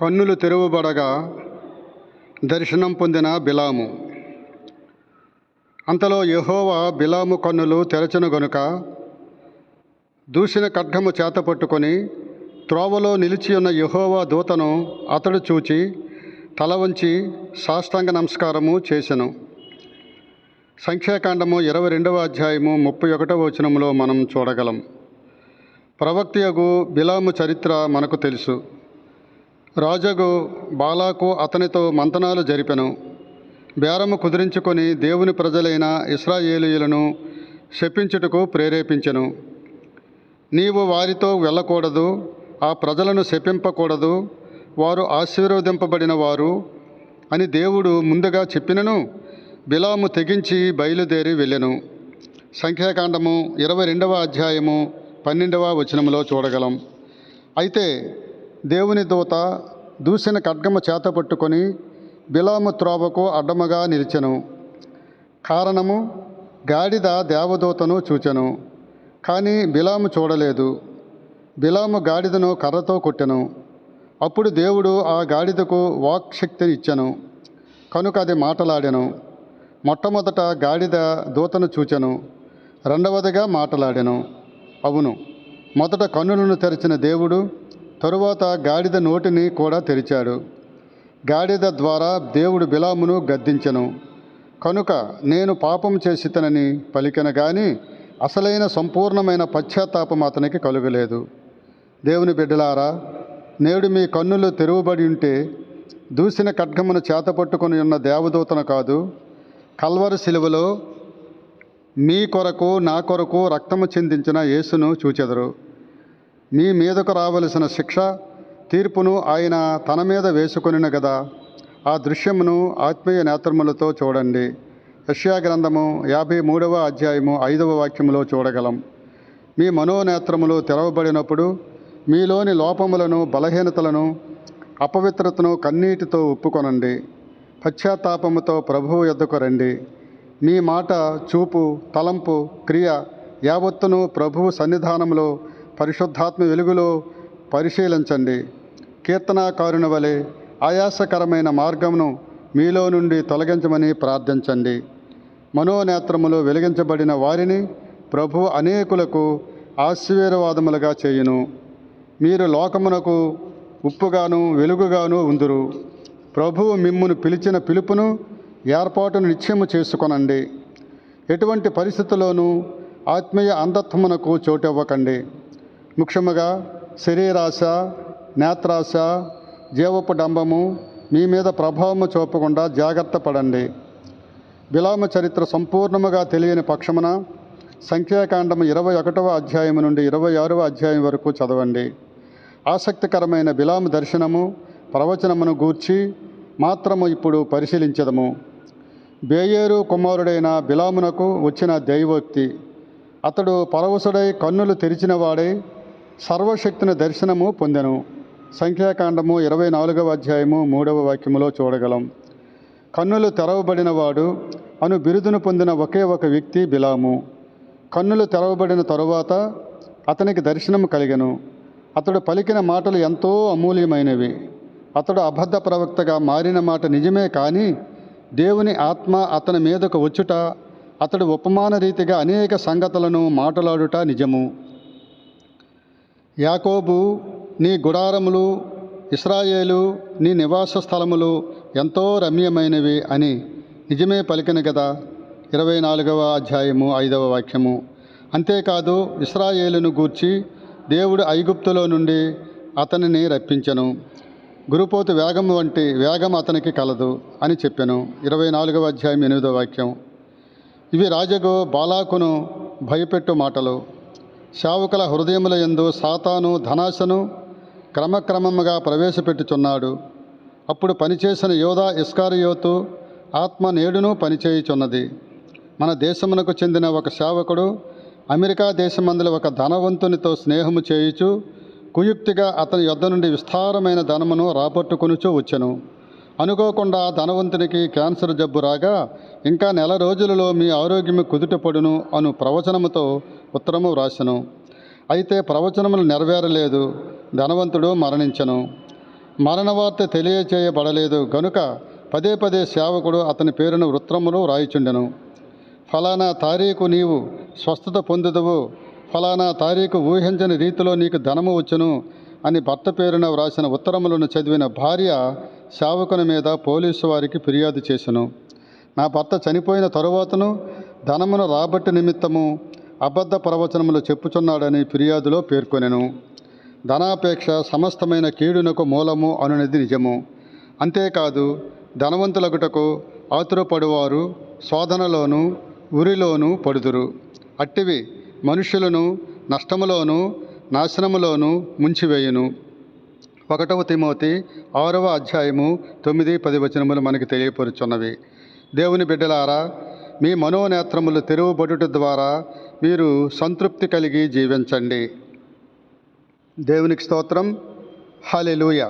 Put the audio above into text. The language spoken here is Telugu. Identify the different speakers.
Speaker 1: కన్నులు తెరువబడగా దర్శనం పొందిన బిలాము. అంతలో యెహోవా బిలాము కన్నులు తెరచెను గనుక దూసిన ఖడ్గము చేతపట్టుకొని త్రోవలో నిలిచియున్న యెహోవా దూతను అతడు చూచి తల వంచి సాష్టాంగ నమస్కారము చేసెను. సంఖ్యాకాండము 22వ అధ్యాయము 31వ వచనములో మనం చూడగలం. ప్రవక్తయగు బిలాము చరిత్ర మనకు తెలుసు. రాజగు బాలాకు అతనితో మంతనాలు జరిపెను. బేరము కుదిరించుకొని దేవుని ప్రజలైన ఇశ్రాయేలీయులను శపించుటకు ప్రేరేపించెను. నీవు వారితో వెళ్ళకూడదు, ఆ ప్రజలను శపింపకూడదు, వారు ఆశీర్వదింపబడిన వారు అని దేవుడు ముందుగా చెప్పినను బిలాము తెగించి బయలుదేరి వెళ్ళెను. సంఖ్యాకాండము 22వ అధ్యాయము 12వ వచనములో చూడగలం. అయితే దేవుని దూత దూసిన ఖడ్గము చేతపట్టుకొని బిలాము త్రోవకు అడ్డముగా నిలిచెను. కారణము, గాడిద దేవదూతను చూచెను, కానీ బిలాము చూడలేదు. బిలాము గాడిదను కర్రతో కొట్టెను. అప్పుడు దేవుడు ఆ గాడిదకు వాక్శక్తిని ఇచ్చెను కనుక అది మాటలాడెను. మొట్టమొదట గాడిద దూతను చూచెను, రెండవదిగా మాటలాడెను. అవును, మొదట కన్నులను తెరిచిన దేవుడు తరువాత గాడిద నోటిని కూడా తెరిచాడు. గాడిద ద్వారా దేవుడు బిలామును గద్దించెను. కనుక నేను పాపం చేసితనని పలికెను గాని అసలైన సంపూర్ణమైన పశ్చాత్తాపం అతనికి కలుగలేదు. దేవుని బిడ్డలారా, నేడు మీ కన్నులు తెరువబడి ఉంటే దూసిన ఖడ్గమును చేతపట్టుకొని ఉన్న దేవదూతను కాదు, కల్వరి శిలువలో మీ కొరకు నా కొరకు రక్తము చిందించిన యేసును చూచెదరు. మీ మీదకు రావలసిన శిక్ష తీర్పును ఆయన తన మీద వేసుకొనిన గదా. ఆ దృశ్యమును ఆత్మీయ నేత్రములతో చూడండి. యెషయా గ్రంథము 53వ అధ్యాయము 5వ వాక్యములో చూడగలం. మీ మనోనేత్రములు తెరవబడినప్పుడు మీలోని లోపములను, బలహీనతలను, అపవిత్రతను కన్నీటితో ఒప్పుకొనండి. పశ్చాత్తాపముతో ప్రభువు యొద్దకు రండి. మీ మాట, చూపు, తలంపు, క్రియ యావత్తును ప్రభువు సన్నిధానములో పరిశుద్ధాత్మ వెలుగులో పరిశీలించండి. కీర్తనాకారుని వలె ఆయాసకరమైన మార్గమును మీలో నుండి తొలగించమని ప్రార్థించండి. మనోనేత్రములు వెలిగించబడిన వారిని ప్రభువు అనేకులకు ఆశీర్వాదములుగా చేయును. మీరు లోకమునకు ఉప్పుగాను వెలుగుగాను ఉందురు. ప్రభువు మిమ్మును పిలిచిన పిలుపును, ఏర్పాటును నిశ్చయము చేసుకొనండి. ఎటువంటి పరిస్థితుల్లోనూ ఆత్మీయ అంధత్వమునకు చోటివ్వకండి. ముఖ్యముగా శరీరాశ, నేత్రాశ, జీవపు డంబము మీ మీద ప్రభావము చూపకుండా జాగ్రత్త పడండి. బిలాము చరిత్ర సంపూర్ణముగా తెలియని పక్షమున సంఖ్యాకాండము 21వ అధ్యాయము నుండి 26వ అధ్యాయం వరకు చదవండి. ఆసక్తికరమైన బిలాము దర్శనము, ప్రవచనమును గూర్చి మాత్రము ఇప్పుడు పరిశీలించదము. బేయేరు కుమారుడైన బిలామునకు వచ్చిన దైవోక్తి. అతడు పరవశుడై కన్నులు తెరిచినవాడై సర్వశక్తిని దర్శనము పొందెను. సంఖ్యాకాండము 24వ అధ్యాయము 3వ వాక్యములో చూడగలం. కన్నులు తెరవబడినవాడు అను బిరుదును పొందిన ఒకే ఒక వ్యక్తి బిలాము. కన్నులు తెరవబడిన తరువాత అతనికి దర్శనము కలిగెను. అతడు పలికిన మాటలు ఎంతో అమూల్యమైనవి. అతడు అబద్ధ ప్రవక్తగా మారిన మాట నిజమే, కానీ దేవుని ఆత్మ అతని మీదకు వచ్చుట, అతడు ఉపమాన రీతిగా అనేక సంగతులను మాట్లాడుట నిజము. యాకోబు నీ గుడారములు, ఇశ్రాయేలు నీ నివాస స్థలములు ఎంతో రమ్యమైనవి అని నిజమే పలికిన కదా. 24వ అధ్యాయము 5వ వాక్యము. అంతేకాదు, ఇశ్రాయేలును గూర్చి దేవుడు ఐగుప్తులో నుండి అతనిని రప్పించెను. గురుపోతు వేగము వంటి వేగం అతనికి కలదు అని చెప్పెను. 24వ అధ్యాయం 8వ వాక్యం. ఇవి రాజగు బాలాకును భయపెట్టు మాటలు. సేవకుల హృదయముల యందు సాతాను ధనాశను క్రమక్రమముగా ప్రవేశపెట్టుచున్నాడు. అప్పుడు పనిచేసిన యోధా ఇస్కారియోతు ఆత్మ నేడును పనిచేయుచున్నది. మన దేశమునకు చెందిన ఒక సేవకుడు అమెరికా దేశమందుల ఒక ధనవంతునితో స్నేహము చేయుచు కుయుక్తిగా అతని యొద్ద నుండి విస్తారమైన ధనమును రాబట్టుకొనుచూ వచ్చెను. అనుకోకుండా ధనవంతునికి క్యాన్సర్ జబ్బు రాగా, ఇంకా 4 రోజులలో మీ ఆరోగ్యము కుదుటపడును అను ప్రవచనముతో ఉత్తరము వ్రాసెను. అయితే ప్రవచనములు నెరవేరలేదు. ధనవంతుడు మరణించెను. మరణవార్త తెలియచేయబడలేదు గనుక పదే పదే సేవకుడు అతని పేరును వృత్రములో రాయిచుండెను. ఫలానా తారీఖు నీవు స్వస్థత పొందుదువు, ఫలానా తారీఖు ఊహించని రీతిలో నీకు ధనము వచ్చును అని భర్త పేరున వ్రాసిన ఉత్తరములను చదివిన భార్య సేవకుని మీద పోలీసు వారికి ఫిర్యాదు చేసెను. నా భర్త చనిపోయిన తరువాతను ధనమును రాబట్టి నిమిత్తము అబద్ధ ప్రవచనములు చెప్పుచున్నాడని ఫిర్యాదులో పేర్కొనెను. ధనాపేక్ష సమస్తమైన కీడునకు మూలము అనునది నిజము. అంతేకాదు ధనవంతులగుటకు ఆతురపడువారు శోధనలోను ఉరిలోను పడుదురు. అట్టివి మనుష్యులను నష్టములోను నాశనములోను ముంచివేయును. 1 తిమోతి 6వ అధ్యాయము 9-10 వచనములు మనకు తెలియపరుచున్నవి. దేవుని బిడ్డలారా, మీ మనోనేత్రములు తెరువబడుట ద్వారా మీరు సంతృప్తి కలిగి జీవించండి. దేవునికి స్తోత్రం. హల్లెలూయా.